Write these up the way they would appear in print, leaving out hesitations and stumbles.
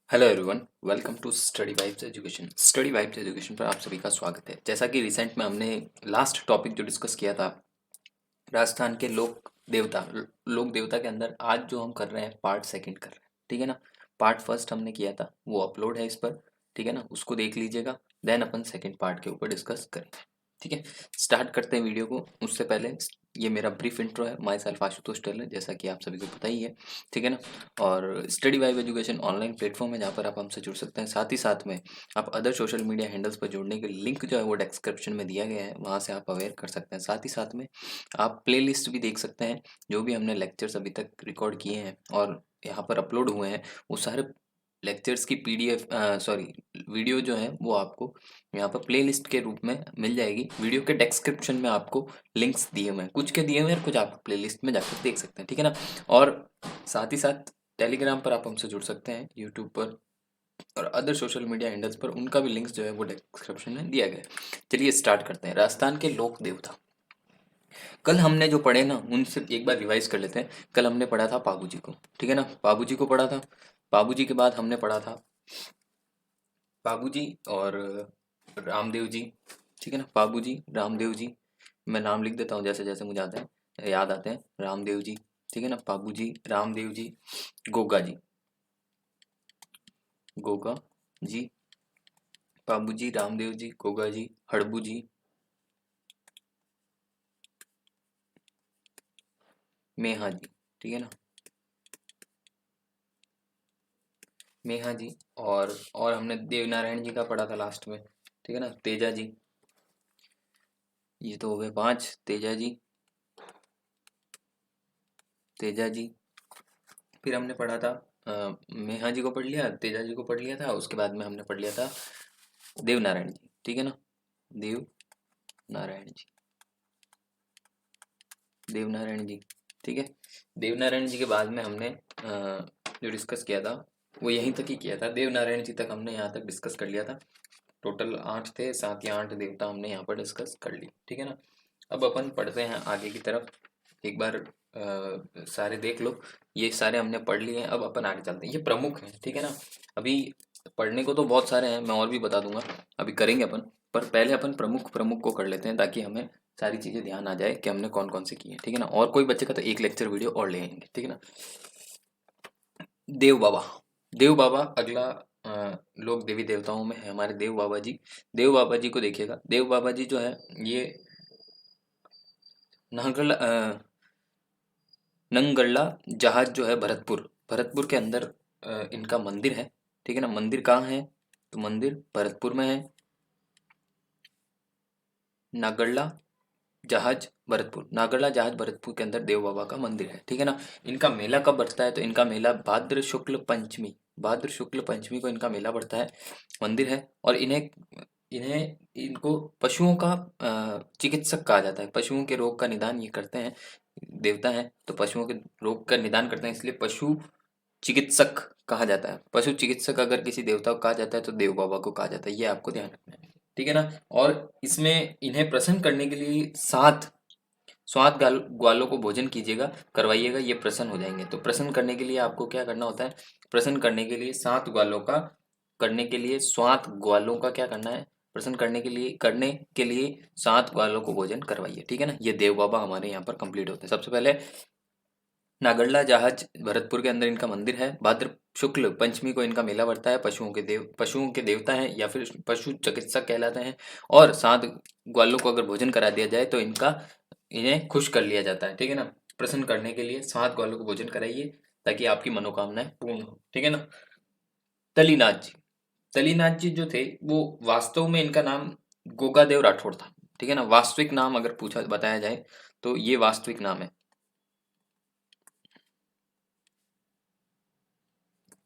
Hello everyone, welcome to study vibes education. Study vibes education पर आप सभी का स्वागत है। जैसा कि रिसेंट में हमने लास्ट टॉपिक जो डिस्कस किया था, राजस्थान के लोक देवता के अंदर आज जो हम कर रहे हैं पार्ट सेकंड कर रहे हैं, ठीक है ना। पार्ट फर्स्ट हमने किया था, वो अपलोड है इस पर, ठीक है ना, उसको देख लीजिएगा। देन अपन सेकंड पार्ट के ऊपर डिस्कस करेंगे, ठीक है। स्टार्ट करते हैं वीडियो को। उससे पहले ये मेरा ब्रीफ इंट्रो है। माई सेल्फ आशुतोष टेलर, जैसा कि आप सभी को पता ही है, ठीक है ना। और study vibe education online platform है जहाँ पर आप हमसे जुड़ सकते हैं। साथ ही साथ में आप अदर सोशल मीडिया हैंडल्स पर जुड़ने के लिंक जो है वो डिस्क्रिप्शन में दिया गया है, वहाँ से आप अवेयर कर सकते हैं। साथ ही साथ में आप प्लेलिस्ट भी देख सकते हैं, जो भी हमने लेक्चर्स अभी तक रिकॉर्ड किए हैं और यहाँ पर अपलोड हुए हैं, वो सारे लेक्चर्स की पीडीएफ सॉरी वीडियो जो है वो आपको यहाँ पर प्लेलिस्ट के रूप में मिल जाएगी। वीडियो के डिस्क्रिप्शन में आपको लिंक्स दिए हुए हैं, कुछ के दिए हुए हैं, कुछ आप प्लेलिस्ट में जाकर देख सकते हैं, ठीक है ना। और साथ ही साथ टेलीग्राम पर आप हमसे जुड़ सकते हैं, यूट्यूब पर और अदर सोशल मीडिया हैंडल्स पर, उनका भी लिंक्स जो है वो डिस्क्रिप्शन में दिया गया है। चलिए स्टार्ट करते हैं। राजस्थान के लोक देवता, कल हमने जो पढ़े ना उनसे एक बार रिवाइज कर लेते हैं। कल हमने पढ़ा था पाबू जी को, ठीक है ना, पाबू जी को पढ़ा था। पाबू जी के बाद हमने पढ़ा था बाबू जी और रामदेव जी, ठीक है ना। बाबू जी, रामदेव जी, मैं नाम लिख देता हूँ जैसे जैसे मुझे आता है, याद आते हैं। रामदेव जी, ठीक है ना, बाबू जी, रामदेव जी, गोगा जी, गोगा जी, बाबू जी, रामदेव जी, गोगा जी, हड़बू जी, मेहा जी, ठीक है ना, मेहा जी। और हमने देवनारायण जी का पढ़ा था लास्ट में, ठीक है ना, तेजा जी। ये तो हो गए पांच। तेजा जी, तेजा जी। फिर हमने पढ़ा था मेहा जी को पढ़ लिया, तेजा जी को पढ़ लिया था, उसके बाद में हमने पढ़ लिया था देवनारायण जी, ठीक है ना, देव नारायण जी, देवनारायण जी, ठीक है। देवनारायण जी के बाद में हमने जो डिस्कस किया था वो यहीं तक ही किया था। देवनारायण जी तक हमने यहाँ तक डिस्कस कर लिया था। टोटल 8 थे, 7 या 8 देवता हमने यहाँ पर डिस्कस कर ली, ठीक है ना। अब अपन पढ़ते हैं आगे की तरफ। एक बार सारे देख लो, ये सारे हमने पढ़ लिए हैं। अब अपन आगे चलते हैं। ये प्रमुख हैं, ठीक है ना। अभी पढ़ने को तो बहुत सारे हैं, मैं और भी बता दूंगा, अभी करेंगे अपन। पर पहले अपन प्रमुख प्रमुख को कर लेते हैं, ताकि हमें सारी चीजें ध्यान आ जाए कि हमने कौन कौन से किए हैं, ठीक है ना। और कोई बच्चे का तो एक लेक्चर वीडियो और ले आएंगे, ठीक है ना। देव बाबा, देव बाबा अगला लोग देवी देवताओं में है हमारे देव बाबा जी। देव बाबा जी को देखिएगा। देव बाबा जी जो है ये नागल नंगल्ला जहाज जो है भरतपुर, भरतपुर के अंदर इनका मंदिर है, ठीक है ना। मंदिर कहाँ है? तो मंदिर भरतपुर में है। नागल्ला जहाज भरतपुर, नागल्ला जहाज भरतपुर के अंदर देव बाबा का मंदिर है, ठीक है ना। इनका मेला कब बढ़ता है? तो इनका मेला भाद्र शुक्ल पंचमी, भाद्र शुक्ल पंचमी को इनका मेला बढ़ता है। मंदिर है। और इन्हें इन्हें इनको पशुओं का चिकित्सक कहा जाता है। पशुओं के रोग का निदान ये करते हैं, देवता हैं तो पशुओं के रोग का निदान करते हैं, इसलिए पशु चिकित्सक कहा जाता है। पशु चिकित्सक अगर किसी देवता को कहा जाता है तो देव बाबा को कहा जाता है, ये आपको ध्यान रखना है, ठीक है ना। और इसमें इन्हें प्रसन्न करने के लिए सात ग्वालों को भोजन कीजिएगा, करवाइएगा, ये प्रसन्न हो जाएंगे। तो प्रसन्न करने के लिए आपको क्या करना होता है? प्रसन्न करने के लिए सात ग्वालों का क्या करना है? प्रसन्न करने के लिए 7 ग्वालों को भोजन करवाइए, ठीक है ना। ये देव बाबा हमारे यहाँ पर कंप्लीट होते हैं। सबसे पहले नागरला जहाज भरतपुर के अंदर इनका मंदिर है। भाद्र शुक्ल पंचमी को इनका मेला बढ़ता है। पशुओं के देवता हैं या फिर पशु चिकित्सक कहलाते हैं। और 7 ग्वालों को अगर भोजन करा दिया जाए तो इन्हें खुश कर लिया जाता है, ठीक है ना। प्रसन्न करने के लिए 7 ग्वालों को भोजन कराइए, ताकि आपकी मनोकामनाएं पूर्ण हो, ठीक है ना। तलीनाथ जी, तलीनाथ जी जो थे वो वास्तव में इनका नाम गोगादेव राठौड़ था, ठीक है ना। वास्तविक नाम अगर पूछा बताया जाए तो ये वास्तविक नाम है,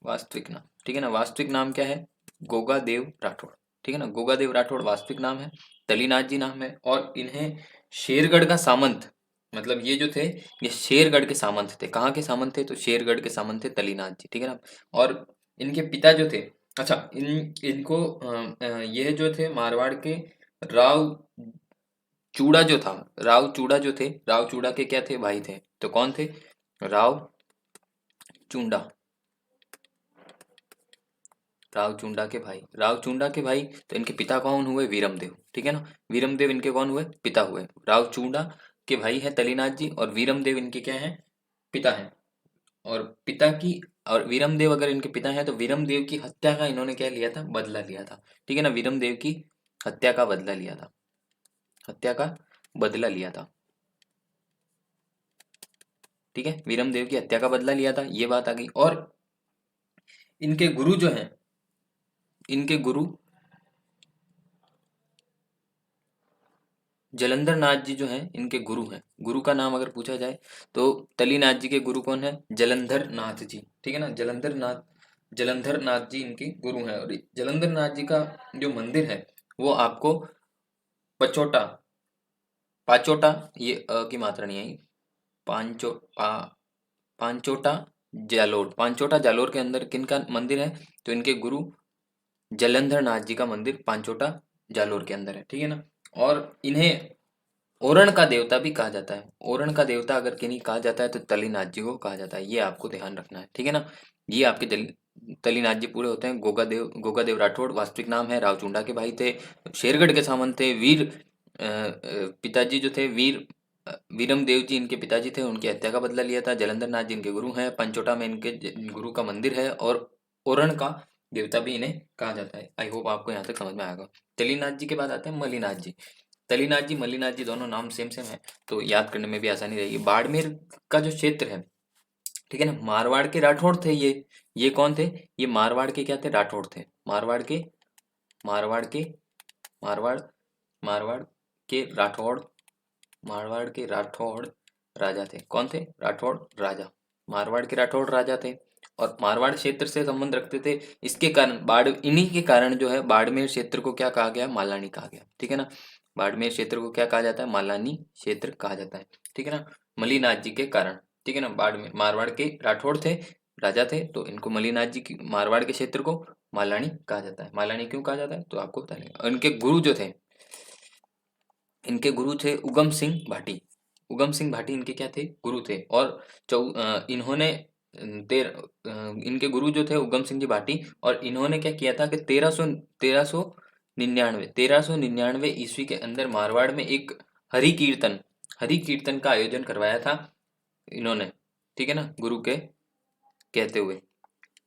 वास्तविक नाम, ठीक है ना। वास्तविक नाम क्या है? गोगा देव राठौड़, ठीक है ना। गोगा देव राठौड़ वास्तविक नाम है। तलीनाथ जी नाम है। और इन्हें शेरगढ़ का सामंत, मतलब ये जो थे ये शेरगढ़ के सामंत थे। कहाँ के सामंत थे? तो शेरगढ़ के सामंत थे तलीनाथ जी, ठीक है ना। और इनके पिता जो थे, अच्छा इनको ये जो थे मारवाड़ के राव चूड़ा जो था, राव चूड़ा जो थे, राव चूड़ा के क्या थे? भाई थे। तो कौन थे? राव चूड़ा, रावचुंडा के भाई, रावचुंडा के भाई, तो इनके पिता कौन हुए? वीरमदेव, ठीक है ना। वीरमदेव इनके कौन हुए? पिता हुए। रावचुंडा के भाई है तलीनाथ जी, और वीरमदेव इनके क्या है? पिता है। और पिता की, और वीरमदेव अगर इनके पिता हैं तो वीरमदेव की हत्या का इन्होंने क्या लिया था? बदला लिया था, ठीक है ना। वीरमदेव की हत्या का बदला लिया था, हत्या का बदला लिया था, ठीक है। वीरमदेव की हत्या का बदला लिया था, ये बात आ गई। और इनके गुरु जो हैं, इनके गुरु जलंधर नाथ जी जो हैं, इनके गुरु हैं। गुरु का नाम अगर पूछा जाए तो तलीनाथ जी के गुरु कौन है? जलंधर नाथ जी, ठीक है ना। जलंधर नाथ जी इनके गुरु हैं। और जलंधर नाथ जी का जो मंदिर है वो आपको पचोटा, पाचोटा, ये की मात्रा नहीं आई, पांचो पा पांचोटा जालोर, पांचोटा जालोर के अंदर किनका मंदिर है? तो इनके गुरु जलंधर नाथ जी का मंदिर पांचोटा जालोर के अंदर है, ठीक है ना। और इन्हें ओरण का देवता भी कहा जाता है। ओरण का देवता अगर किन्हीं कहा जाता है तो तलीनाथ जी को कहा जाता है, ये आपको ध्यान रखना है, ठीक है ना। ये आपके तलीनाथ जी पूरे होते हैं। गोगादेव राठौड़ वास्तविक नाम है, रावचुंडा के भाई थे, शेरगढ़ के सामंत थे, पिताजी जो थे वीरम देव जी इनके पिताजी थे, उनकी हत्या का बदला लिया था। जलंधर नाथ जी इनके गुरु हैं, पंचोटा में इनके गुरु का मंदिर है, और ओरण का देवता भी इन्हें कहा जाता है। आई होप आपको यहाँ तक समझ में आएगा। तलीनाथ जी के बाद आते हैं मलिनाथ जी। तलीनाथ जी मलिनाथ जी दोनों नाम सेम सेम है, तो याद करने में भी आसानी रहेगी। बाड़मेर का जो क्षेत्र है, ठीक है ना, मारवाड़ के राठौड़ थे ये कौन थे? ये मारवाड़ के क्या थे? राठौड़ थे। मारवाड़ के मारवाड़ मारवाड़ के राठौड़, मारवाड़ के राठौड़ राजा थे। कौन थे? राठौड़ राजा, मारवाड़ के राठौड़ राजा थे। और मारवाड़ क्षेत्र से संबंध रखते थे। इसके कारण इन्हीं के कारण जो है बाड़मेर क्षेत्र को क्या कहा गया? मालानी कहा गया, ठीक है ना। बाड़मेर क्षेत्र को क्या कहा जाता है? मालानी क्षेत्र कहा जाता है, ठीक है ना। मलिनाथ जी के कारण, ठीक है ना। बाड़मेर मारवाड़ के राठौड़ थे, राजा थे, तो इनको मलिनाथ जी की मारवाड़ के क्षेत्र को मालानी कहा जाता है। मालानी क्यों कहा जाता है तो आपको बता देंगे। और इनके गुरु जो थे, इनके गुरु थे उगम सिंह भाटी। उगम सिंह भाटी इनके क्या थे? गुरु थे। और इन्होंने इनके गुरु जो थे उगम सिंह जी भाटी, और इन्होंने क्या किया था कि 1399 ईस्वी के अंदर मारवाड़ में एक हरि कीर्तन हरि कीर्तन का आयोजन करवाया था इन्होंने, ठीक है ना। गुरु के कहते हुए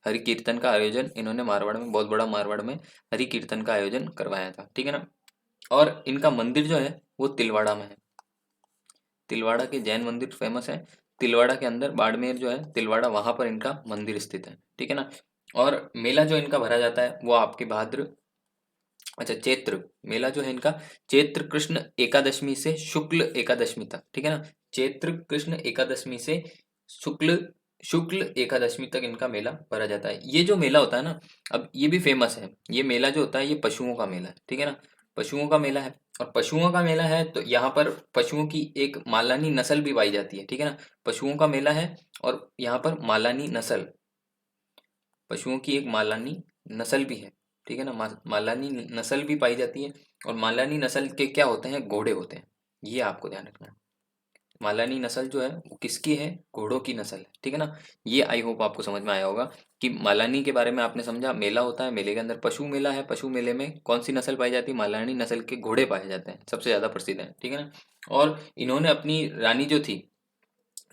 हरि कीर्तन का आयोजन इन्होंने मारवाड़ में, बहुत बड़ा मारवाड़ में हरि कीर्तन का आयोजन करवाया था, ठीक है ना। और इनका मंदिर जो है वो तिलवाड़ा में है। तिलवाड़ा के जैन मंदिर फेमस है। तिलवाड़ा के अंदर बाड़मेर जो है, तिलवाड़ा, वहां पर इनका मंदिर स्थित है, ठीक है ना। और मेला जो इनका भरा जाता है वो आपके चैत्र मेला जो है इनका, चैत्र कृष्ण एकादशमी से शुक्ल एकादशमी तक, ठीक है ना। चैत्र कृष्ण एकादशमी से शुक्ल शुक्ल एकादशमी तक इनका मेला भरा जाता है। ये जो मेला होता है ना, अब ये भी फेमस है। ये मेला जो होता है ये पशुओं का मेला है, ठीक है ना। पशुओं का मेला है। और पशुओं का मेला है तो यहाँ पर पशुओं की एक मालानी नस्ल भी पाई जाती है, ठीक है ना। पशुओं का मेला है और यहाँ पर मालानी नस्ल, पशुओं की एक मालानी नस्ल भी है, ठीक है ना। मालानी नस्ल भी पाई जाती है। और मालानी नस्ल के क्या होते हैं? घोड़े होते हैं, ये आपको ध्यान रखना है। मालानी नस्ल जो है वो किसकी है? घोड़ों की नस्ल है, ठीक है ना। ये आई होप आपको समझ में आया होगा कि मालानी के बारे में आपने समझा। मेला होता है, मेले के अंदर पशु मेला है, पशु मेले में कौन सी नस्ल पाई जाती है? मालानी नस्ल के घोड़े पाए जाते हैं, सबसे ज्यादा प्रसिद्ध है, ठीक है ना। और इन्होंने अपनी रानी जो थी,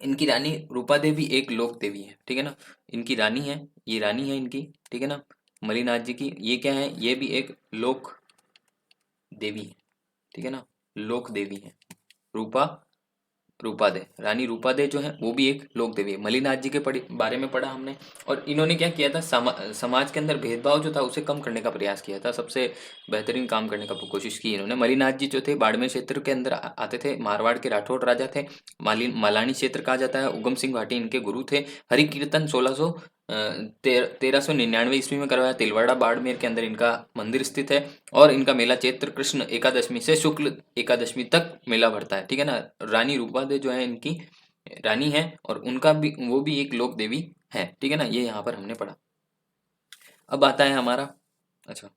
इनकी रानी रूपा देवी एक लोक देवी है, ठीक है ना। इनकी रानी है, ये रानी है इनकी, ठीक है ना, मलिनाथ जी की। ये क्या है? ये भी एक लोक देवी है, ठीक है ना, लोक देवी है। रूपा रूपा दे, रानी रूपा दे जो है वो भी एक लोक देवी है। मलिनाथ जी के बारे में पढ़ा हमने। और इन्होंने क्या किया था? समाज के अंदर भेदभाव जो था उसे कम करने का प्रयास किया था, सबसे बेहतरीन काम करने का कोशिश की इन्होंने। मलिनाथ जी जो थे बाड़मेर क्षेत्र के अंदर आते थे, मारवाड़ के राठौड़ राजा थे। मालानी क्षेत्र कहा जाता है। उगम सिंह भाटी इनके गुरु थे। हरि कीर्तन 1399 ईस्वी में करवाया। तिलवाड़ा बाड़मेर के अंदर इनका मंदिर स्थित है। और इनका मेला चैत्र कृष्ण एकादशमी से शुक्ल एकादशमी तक मेला भरता है, ठीक है ना। रानी रूपा दे जो है इनकी रानी है, और उनका भी, वो भी एक लोक देवी है, ठीक है ना। ये यहाँ पर हमने पढ़ा। अब आता है हमारा, अच्छा,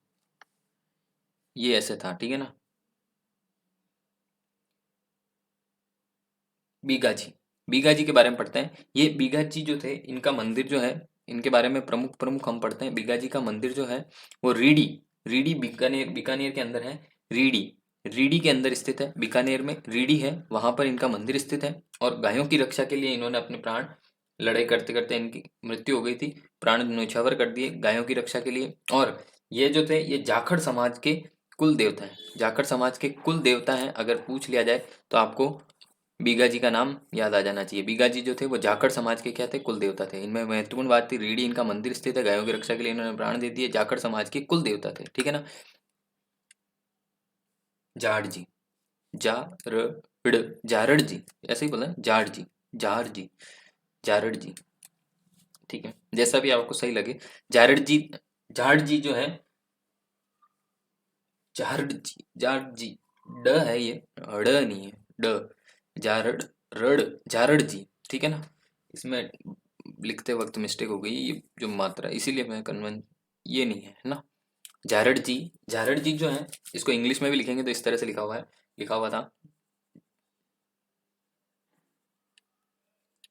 ये ऐसे था, ठीक है ना। बीगा जी, बीगा जी के बारे में पढ़ते हैं। ये बीगा जी जो थे, इनका मंदिर जो है इनके बारे में प्रमुख प्रमुख हम पढ़ते हैं। बिगाजी का मंदिर जो है वो रीडी रीडी बीकानेर बीकानेर के अंदर है। रीडी रीडी के अंदर स्थित है, बीकानेर में रीडी है, वहां पर इनका मंदिर स्थित है। और गायों की रक्षा के लिए इन्होंने अपने प्राण, लड़ाई करते करते इनकी मृत्यु हो गई थी, प्राण न्यौछावर कर दिए गायों की रक्षा के लिए। और ये जो थे ये जाखड़ समाज के कुल देवता है, जाखड़ समाज के कुल देवता हैं। अगर पूछ लिया जाए तो आपको बीगा जी का नाम याद आ जाना चाहिए। बीगा जी जो थे वो जाखड़ समाज के क्या थे, कुल देवता थे। इनमें महत्वपूर्ण बात थी, रीढ़ी इनका मंदिर स्थित है, गायों की रक्षा के लिए इन्होंने प्राण दे दिए, जाखड़ समाज के कुल देवता थे। ठीक है ना। जाड़ जी, जारड़ जारड़ जी, ऐसे ही बोला जाड़ जी, जार जी, जारड़ जी। ठीक है, जैसा भी आपको सही लगे। जारड़ जी, जाड़ जी जो है, जारड़ जी, जाड़ जी, ड है ये, ड़ नहीं है, ड, जारड़, रड़, जारड़ जी। ठीक है ना। इसमें लिखते वक्त मिस्टेक हो गई, ये जो मात्रा, इसीलिए मैं कन्वन, ये नहीं है ना। जारड़ जी, जारड़ जी जो है, इसको इंग्लिश में भी लिखेंगे तो इस तरह से लिखा हुआ है, लिखा हुआ था।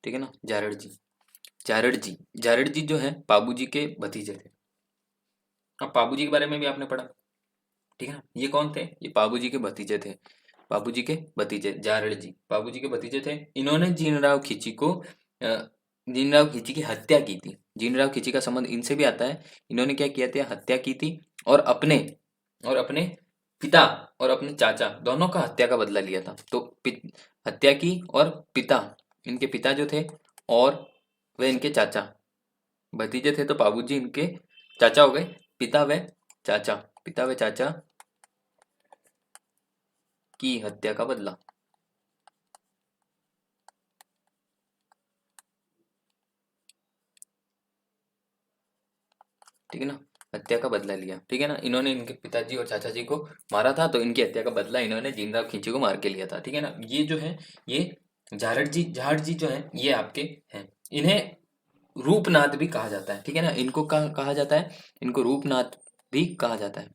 ठीक है ना। जारड़ जी, जारड़ जी, जारड़ जी जो है पाबू जी के भतीजे थे। अब पाबू जी के बारे में भी आपने पढ़ा। ठीक है ना। ये कौन थे, ये पाबू जी के भतीजे थे। बाबू जी के भतीजे जारड़ जी बाबू जी के भतीजे थे। इन्होंने जीनराव खिची को जीनराव खिची की हत्या की थी। जीनराव खिची का संबंध इनसे भी आता है। इन्होंने क्या किया था, हत्या की थी, और अपने पिता और अपने चाचा दोनों का हत्या का बदला लिया था। तो हत्या की, और पिता, इनके पिता जो थे और वे इनके चाचा, भतीजे थे तो बाबूजी इनके चाचा हो गए, पिता व चाचा, पिता व चाचा की हत्या का बदला। ठीक है ना, हत्या का बदला लिया। ठीक है ना, इन्होंने इनके पिताजी और चाचा जी को मारा था, तो इनकी हत्या का बदला इन्होंने जीनराव खींची को मार के लिया था। ठीक है ना। ये जो है, ये जाट जी जो है ये आपके हैं। इन्हें रूपनाथ भी कहा जाता है। ठीक है ना, इनको कहा जाता है, इनको रूपनाथ भी कहा जाता है।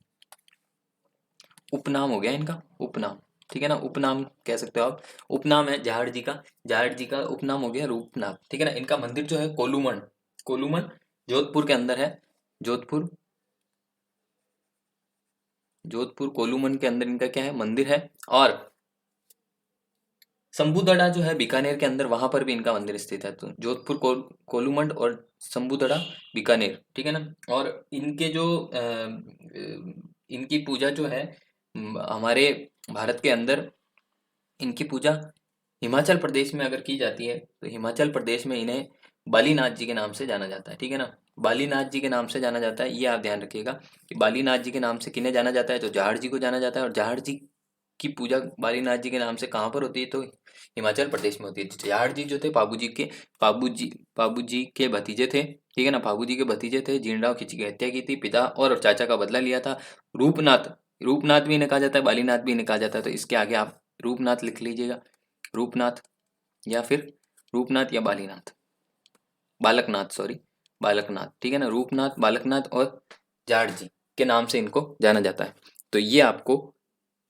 उपनाम हो गया इनका, उपनाम। ठीक है ना, उपनाम कह सकते हो आप। उपनाम है जाट जी का, जाट जी का उपनाम हो गया रूपनाथ। ठीक है ना। इनका मंदिर जो है कोलूमन, कोलूमन जोधपुर के अंदर है। जोधपुर, जोधपुर कोलूमन के अंदर इनका क्या है, मंदिर है। और शंभुदड़ा जो है बीकानेर के अंदर, वहां पर भी इनका मंदिर स्थित है। तो जोधपुर कोलूमंड और शंभुदड़ा बीकानेर। ठीक है ना। और इनके जो इनकी पूजा जो है हमारे भारत के अंदर, इनकी पूजा हिमाचल प्रदेश में अगर की जाती है तो हिमाचल प्रदेश में इन्हें बालीनाथ जी के नाम से जाना जाता है। ठीक है ना, बालीनाथ जी के नाम से जाना जाता है। ये आप ध्यान रखिएगा कि बालीनाथ जी के नाम से किन्हें जाना जाता है, तो जाहड़ जी को जाना जाता है। और जाहड़ जी की पूजा बालीनाथ जी के नाम से कहाँ पर होती है, तो हिमाचल प्रदेश में होती है। जाहड़ जी जो थे बाबू जी के भतीजे थे। ठीक है ना, बाबू जी के भतीजे थे, जीणराव खिची की हत्या की थी, पिता और चाचा का बदला लिया था। रूपनाथ, रूपनाथ भी इन्हें कहा जाता है, बालीनाथ भी इन्हें कहा जाता है। तो इसके आगे आप रूपनाथ लिख लीजिएगा, रूपनाथ, या फिर रूपनाथ या बालीनाथ, बालकनाथ, सॉरी, बालकनाथ। ठीक है ना, रूपनाथ, बालकनाथ और जाट जी के नाम से इनको जाना जाता है। तो ये आपको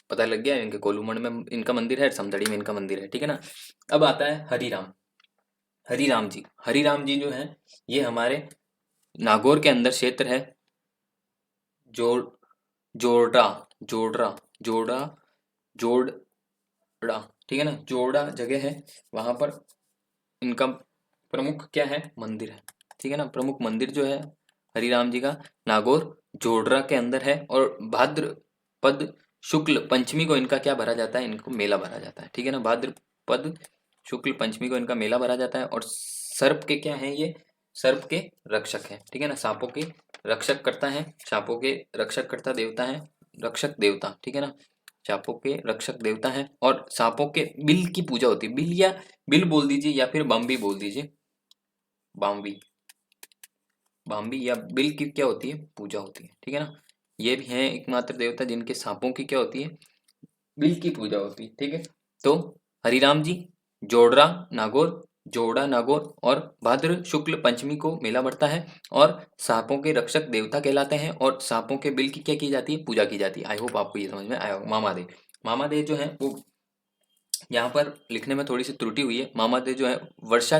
पता लग गया, इनके कोलूमंड में इनका मंदिर है, समदड़ी में इनका मंदिर है। ठीक है ना। अब आता है हरिराम, हरिराम जी। हरिराम जी जो है ये हमारे नागौर के अंदर क्षेत्र है। जोड़ जोड़ा जोड़रा जोड़ा जोड़ड़ा, ठीक है ना, जोड़ा जगह है, वहां पर इनका प्रमुख क्या है, मंदिर है। ठीक है ना, प्रमुख मंदिर जो है हरिराम जी का नागौर जोड़रा के अंदर है। और भाद्रपद शुक्ल पंचमी को इनका क्या भरा जाता है, इनको मेला भरा जाता है। ठीक है ना, भाद्रपद शुक्ल पंचमी को इनका मेला भरा जाता है। और सर्प के क्या है, ये सर्प के रक्षक है। ठीक है ना, सांपों के रक्षक करता है, सांपों के रक्षक करता देवता है, रक्षक देवता। ठीक है ना, सांपों के रक्षक देवता है। और सांपों के बिल की पूजा होती है, बिल या बिल बोल दीजिए, या फिर बम्बी बोल दीजिए, बाम्बी, बाम्बी या बिल की क्या होती है, पूजा होती है। ठीक है ना, ये भी है एकमात्र देवता जिनके सांपों की क्या होती है, बिल की पूजा होती है। ठीक है। तो हरिराम जी, जोड़रा नागौर, जोड़ा नागौर, और भाद्र शुक्ल पंचमी को मेला बढ़ता है। और सांपों के रक्षक देवता कहलाते हैं। और सांपों के बिल की क्या की जाती है, पूजा की जाती है। आई होप आपको ये समझ में आया होगा। मामादेव, मामादेव जो है वो, यहाँ पर लिखने में थोड़ी सी त्रुटि हुई है। मामादेव जो है वर्षा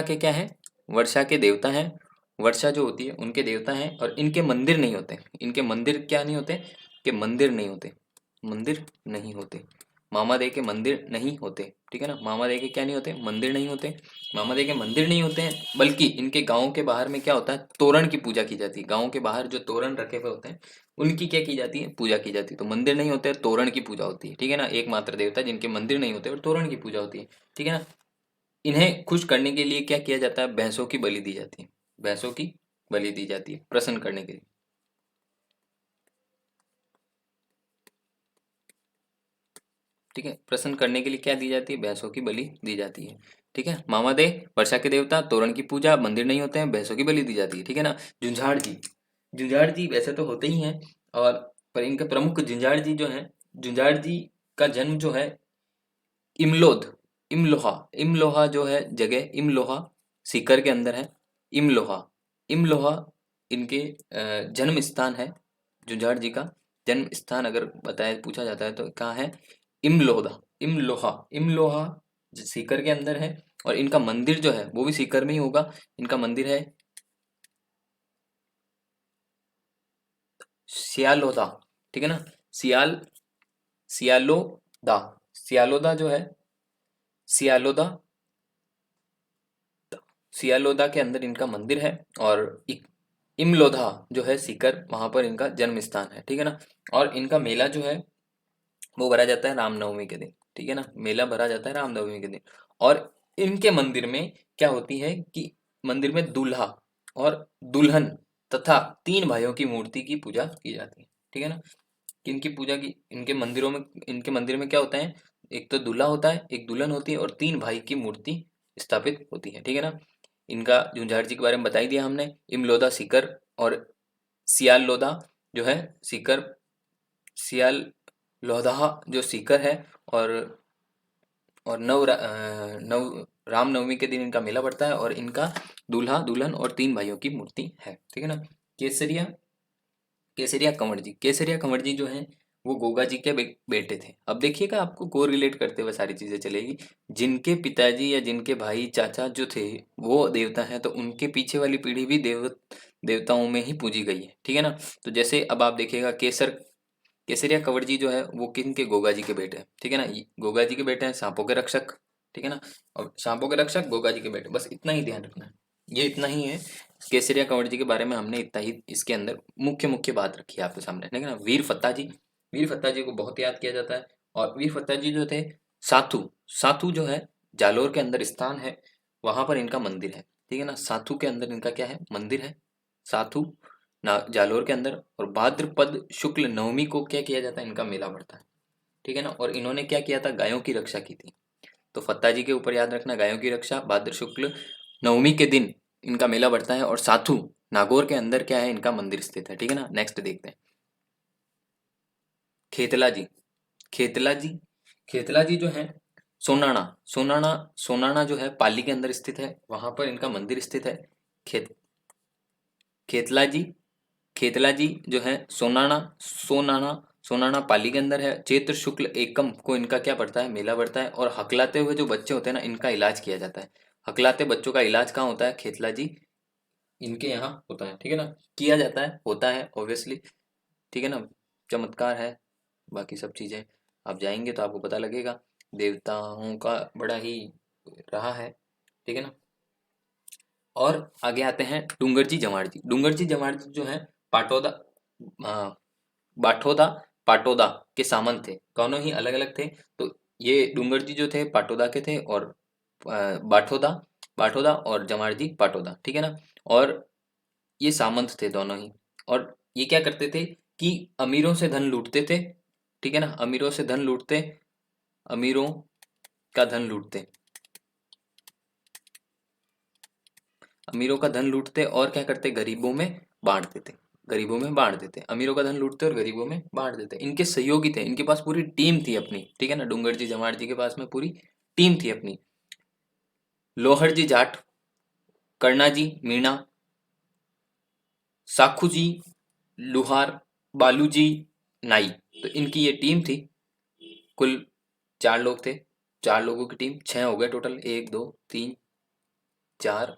के क्या है, वर्षा के देवता हैं, वर्षा जो होती है उनके देवता हैं, और इनके मंदिर नहीं होते। इनके मंदिर क्या नहीं होते, कि मंदिर नहीं होते, मंदिर नहीं होते। मामा देव के मंदिर नहीं होते, ठीक है ना। मामा देव के क्या नहीं होते, मंदिर नहीं होते। मामा देव के मंदिर नहीं होते हैं, बल्कि इनके गांव के बाहर में क्या होता है, तोरण की पूजा की जाती है। गांव के बाहर जो तोरण रखे हुए होते हैं उनकी क्या की जाती है, पूजा की जाती है। तो मंदिर नहीं होते, तोरण की पूजा होती है, ठीक है ना। एकमात्र देवता जिनके मंदिर नहीं होते और तोरण की पूजा होती है, ठीक है ना। इन्हें खुश करने के लिए क्या किया जाता है, भैंसों की बलि दी जाती है, भैंसों की बलि दी जाती है प्रसन्न करने के लिए, ठीक है। प्रसन्न करने के लिए क्या दी जाती है, भैंसों की बलि दी जाती है, ठीक है। मामादेव वर्षा के देवता, तोरण की पूजा, मंदिर नहीं होते हैं, भैंसों की बलि दी जाती है, ठीक है ना। झुंझाड़ जी, झुंझाड़ जी वैसे तो होते ही हैं, और पर इनके प्रमुख झुंझाड़ जी जो हैं, झुंझाड़ जी का जन्म जो है इमलोद, इमलोहा, इमलोहा जो है जगह, इमलोहा सीकर के अंदर है। इमलोहा, इमलोहा इनके जन्म स्थान है। जुंझाड़ जी का जन्म स्थान अगर बताया पूछा जाता है तो कहाँ है, इमलोदा, इमलोहा, इमलोहा सीकर के अंदर है। और इनका मंदिर जो है वो भी सीकर में ही होगा। इनका मंदिर है सियालोदा, ठीक है ना। सियाल, सियालोदा, सियालोदा जो है, सियालोदा, सियालोदा के अंदर इनका मंदिर है। और इमलोधा जो है सीकर, वहां पर इनका जन्म स्थान है, ठीक है ना। और इनका मेला जो है वो भरा जाता है रामनवमी के दिन, ठीक है ना। मेला भरा जाता है रामनवमी के दिन। और इनके मंदिर में क्या होती है कि मंदिर में दूल्हा और दुल्हन तथा तीन भाइयों की मूर्ति की पूजा की जाती है, ठीक है ना। कि इनकी पूजा की, इनके मंदिरों में, इनके मंदिर में क्या होता है, एक तो दूल्हा होता है, एक दुल्हन होती है, और तीन भाई की मूर्ति स्थापित होती है, ठीक है ना। इनका झुंझाड़ जी के बारे में बता ही दिया हमने। इमलोदा सीकर और सियाल लोदा जो है सीकर, सियाल लोधा जो सीकर है। और नव रामनवमी के दिन इनका मेला पड़ता है, और इनका दूल्हा दुल्हन और तीन भाइयों की मूर्ति है, ठीक है ना। केसरिया, केसरिया कंवर जी, केसरिया कंवर जी जो हैं वो गोगा जी के बेटे थे। अब देखिएगा आपको को रिलेट करते हुए सारी चीजें चलेगी। जिनके पिताजी या जिनके भाई चाचा जो थे वो देवता हैं, तो उनके पीछे वाली पीढ़ी भी देवताओं में ही पूजी गई है, ठीक है ना। तो जैसे अब आप देखिएगा केसरिया कंवर जी जो है वो किन के, गोगा जी के बेटे हैं, ठीक है ना। गोगा जी के बेटे हैं, सांपों के रक्षक, ठीक है ना। और सांपों के रक्षक गोगा जी के बेटे, बस इतना ही ध्यान रखना है। ये इतना ही है, केसरिया कंवर जी के बारे में हमने इतना ही इसके अंदर मुख्य मुख्य बात रखी है आपके सामने, ठीक है ना। वीर फत्ता जी, वीर फत्ता जी को बहुत याद किया जाता है। और वीर फत्ता जी जो थे, साथू, साथू जो है जालोर के अंदर स्थान है, वहां पर इनका मंदिर है, ठीक है ना। साथू के अंदर इनका क्या है, मंदिर है, साथू ना जालोर के अंदर। और भाद्रपद शुक्ल नवमी को क्या किया जाता है, इनका मेला पड़ता है, ठीक है ना। और इन्होंने क्या किया था, गायों की रक्षा की थी। तो फत्ता जी के ऊपर याद रखना, गायों की रक्षा, भाद्र शुक्ल नवमी के दिन इनका मेला बढ़ता है। और साथू नागौर के अंदर क्या है, इनका मंदिर स्थित है, ठीक है ना। नेक्स्ट देखते हैं खेतला जी, खेतला जी, खेतला जी जो है सोनाणा, सोनाणा, सोनाणा जो है पाली के अंदर स्थित है, वहां पर इनका मंदिर स्थित है। खेत खेतला जी, खेतला जी जो है सोनाणा, सोनाणा, सोनाणा पाली के अंदर है। चैत्र शुक्ल एकम को इनका क्या पड़ता है, मेला पड़ता है। और हकलाते हुए जो बच्चे होते हैं ना, इनका इलाज किया जाता है। हकलाते बच्चों का इलाज कहाँ होता है, खेतला जी इनके यहाँ होता है, ठीक है ना। किया जाता है, होता है ऑब्वियसली, ठीक है ना। चमत्कार है, बाकी सब चीजें आप जाएंगे तो आपको पता लगेगा। देवताओं का बड़ा ही रहा है, ठीक है ना। और आगे आते हैं डूंगर जी जमाड़ जी, डूंगर जी जमाड़ जी जो है पाटौदा, बाठोदा, पाटोदा के सामंत थे, दोनों ही अलग अलग थे। तो ये डूंगर जी जो थे पाटोदा के थे, और बाठोदा, बाठोदा और जमाड़ जी पाटोदा, ठीक है ना। और ये सामंत थे दोनों ही। और ये क्या करते थे कि अमीरों से धन लूटते थे, ठीक है ना। अमीरों से धन लूटते, अमीरों का धन लूटते, अमीरों का धन लूटते, और क्या करते, गरीबों में बांट देते, गरीबों में बांट देते। अमीरों का धन लूटते और गरीबों में बांट देते। इनके सहयोगी थे, इनके पास पूरी टीम थी अपनी, ठीक है ना। डूंगर जी जमाड़ जी के पास में पूरी टीम थी अपनी। लोहड़ जी जाट, कर्णा जी मीणा, साखू जी लुहार, बालू जी नाई। तो इनकी ये टीम थी। कुल चार लोग थे, चार लोगों की टीम, छह हो गए टोटल, एक दो तीन चार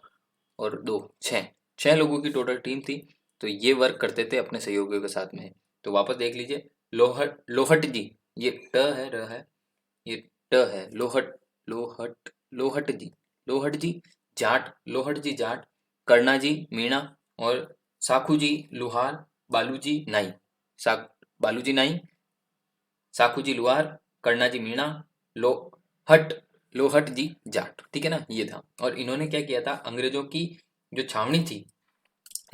और 2 6 लोगों की टोटल टीम थी। तो ये वर्क करते थे अपने सहयोगियों के साथ में। तो वापस देख लीजिए, लोहट जी, ये ट है, र है, ये ट है, लोहट, लोहट, लोहट जी जाट, लोहट जी जाट, कर्णा जी मीणा और साखू जी लुहार, बालू जी नाई, बालू जी नाई, साखू जी लुहार, कर्णा जी मीणा, लोहट, लोहट जी जाट। ठीक है ना, ये था। और इन्होंने क्या किया था, अंग्रेजों की जो छावनी थी,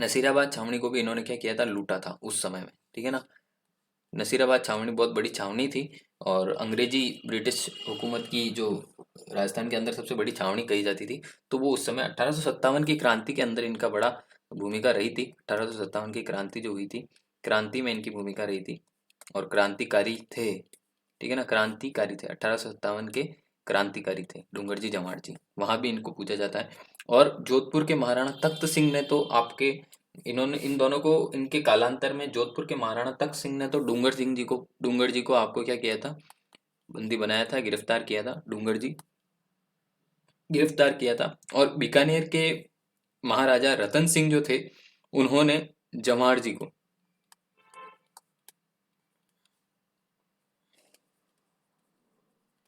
नसीराबाद छावनी को भी इन्होंने क्या किया था, लूटा था उस समय में। ठीक है ना, नसीराबाद छावनी बहुत बड़ी छावनी थी और अंग्रेजी ब्रिटिश हुकूमत की जो राजस्थान के अंदर सबसे बड़ी छावनी कही जाती थी। तो वो उस समय 1857 की क्रांति के अंदर इनका बड़ा भूमिका रही थी। 1857 की क्रांति जो हुई थी, क्रांति में इनकी भूमिका रही थी और क्रांतिकारी थे। ठीक है ना, क्रांतिकारी थे, 1857 के क्रांतिकारी थे डूंगर जी जमाड़ जी, वहां भी इनको पूछा जाता है। और जोधपुर के महाराणा तख्त सिंह ने तो आपके, इन्होंने इन दोनों को, इनके कालांतर में जोधपुर के महाराणा तख्त सिंह ने तो डूंगर जी को आपको क्या किया था, बंदी बनाया था, गिरफ्तार किया था, डूंगर जी गिरफ्तार किया था। और बीकानेर के महाराजा रतन सिंह जो थे, उन्होंने जमाड़ जी को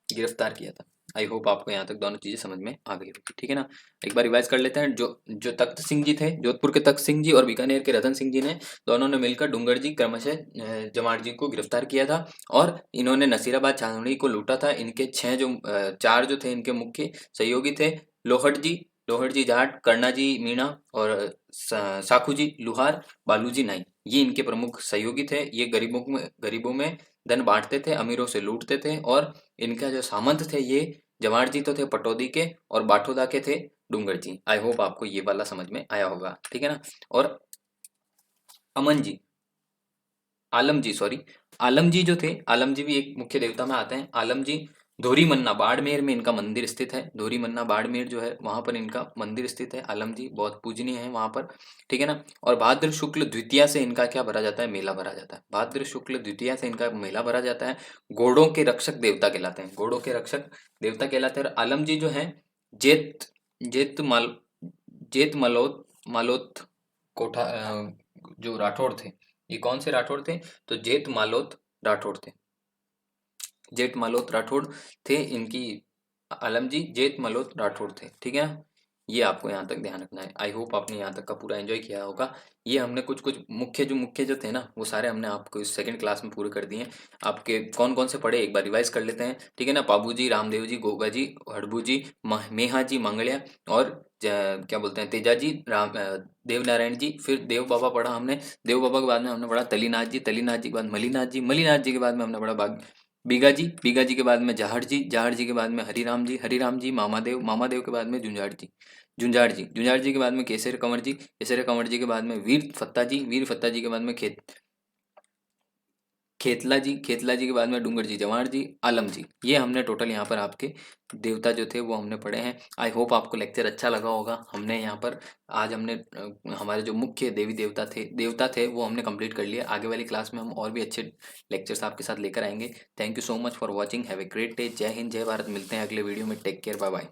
गिरफ्तार किया था। आई होप आपको यहाँ तक दोनों चीजें समझ में आ गई होगी। ठीक है ना, एक बार रिवाइज कर लेते हैं। जो जो तख्त सिंह जी थे, जोधपुर के तख्त सिंह जी और बीकानेर के रतन सिंह जी ने, दोनों ने मिलकर डूंगर जी क्रमशः जमाड़ जी को गिरफ्तार किया था और इन्होंने नसीराबाद छावनी को लूटा था। इनके चार जो थे, इनके मुख्य सहयोगी थे, लोहट जी, लोहट जी जाट, कर्णा जी मीणा और साखू जी लुहार, बालू जी नाई, ये इनके प्रमुख सहयोगी थे। ये गरीबों में धन बांटते थे, अमीरों से लूटते थे। और इनका जो सामंत थे, ये जवार जी तो थे पटौदी के और बाठोदा के थे डूंगर जी। आई होप आपको ये वाला समझ में आया होगा। ठीक है ना। और अमन जी, आलम जी, सॉरी, आलम जी जो थे, आलम जी भी एक मुख्य देवता में आते हैं। आलम जी धोरी मन्ना बाड़मेर में इनका मंदिर स्थित है। धोरी मन्ना बाड़मेर जो है, वहां पर इनका मंदिर स्थित है। आलम जी बहुत पूजनीय है वहां पर। ठीक है ना। और भाद्र शुक्ल द्वितीया से इनका क्या भरा जाता है, मेला भरा जाता है। भाद्र शुक्ल द्वितीया से इनका मेला भरा जाता है। घोड़ों के रक्षक देवता कहलाते हैं, घोड़ों के रक्षक देवता कहलाते हैं। और आलम जी जो है, जेत जेत माल जेत मलोत मालोत कोठा जो राठौड़ थे, ये कौन से राठौड़ थे, तो जेठ मालोत राठौड़ थे। जेठ मालोत राठौड़ थे इनकी, आलम जी जेठ मालोत राठौड़ थे। ठीक है ना, ये आपको यहाँ तक ध्यान रखना है। आई होप आपने यहाँ तक का पूरा एंजॉय किया होगा। ये हमने कुछ कुछ मुख्य जो थे ना, वो सारे हमने आपको इस सेकंड क्लास में पूरे कर दिए हैं। आपके कौन कौन से पढ़े एक बार रिवाइज कर लेते हैं। ठीक है ना, पाबू जी, रामदेव जी, गोगा जी, हड़बू जी, मेहा जी मंगलिया और क्या बोलते हैं, तेजा जी, देव नारायण जी। फिर देव बाबा पढ़ा हमने, देव बाबा के बाद में हमने पढ़ा तलीनाथ जी, तलीनाथ जी के बाद मलीनाथ जी, मलीनाथ जी के बाद में हमने पढ़ा बीगा जी, बीगा जी के बाद में जहाड़ जी, जहाड़ जी के बाद में हरिराम जी, हरिराम जी मामादेव, मामादेव के बाद में झुंझाड़ जी, झुंझाड़ जी, झुंझाड़ जी के बाद में केसर कंवर जी, केसर कंवर जी के बाद में वीर फत्ता जी, वीर फत्ता जी के बाद में खेतला जी, खेतला जी के बाद में डूंगर जी, जवार जी, आलम जी। ये हमने टोटल यहाँ पर आपके देवता जो थे वो हमने पढ़े हैं। आई होप आपको लेक्चर अच्छा लगा होगा। हमने यहाँ पर आज हमने हमारे जो मुख्य देवता थे वो हमने कंप्लीट कर लिया। आगे वाली क्लास में हम और भी अच्छे लेक्चर्स आपके साथ लेकर आएंगे। Thank you so much for watching. Have a great day. जय हिंद, जय भारत। मिलते हैं अगले वीडियो में। Take care, bye bye.